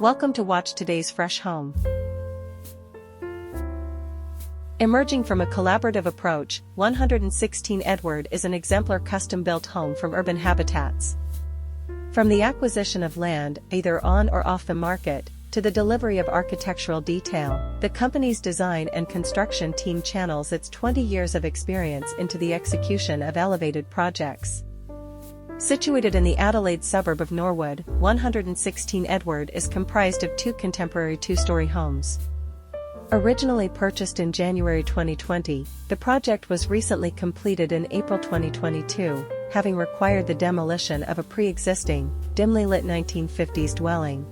Welcome to watch today's fresh home. Emerging from a collaborative approach, 116 Edward is an exemplar custom-built home from Urban Habitats. From the acquisition of land, either on or off the market, to the delivery of architectural detail, the company's design and construction team channels its 20 years of experience into the execution of elevated projects. Situated in the Adelaide suburb of Norwood, 116 Edward is comprised of two contemporary two-story homes. Originally purchased in January 2020, the project was recently completed in April 2022, having required the demolition of a pre-existing, dimly lit 1950s dwelling.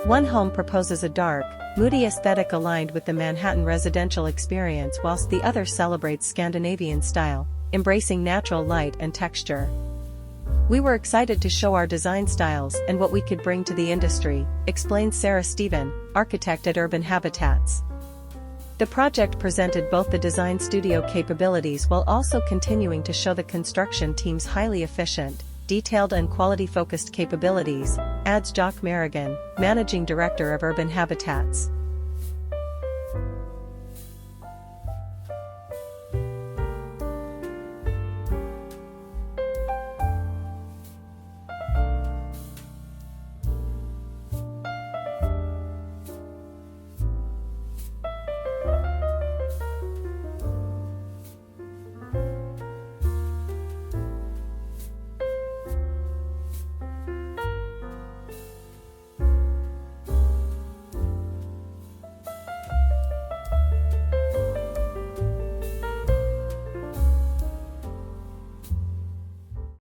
One home proposes a dark, moody aesthetic aligned with the Manhattan residential experience, whilst the other celebrates Scandinavian style, embracing natural light and texture. We were excited to show our design styles and what we could bring to the industry, explains Sarah Stephen, architect at Urban Habitats. The project presented both the design studio capabilities while also continuing to show the construction team's highly efficient, detailed and quality-focused capabilities, adds Jock Merrigan, managing director of Urban Habitats.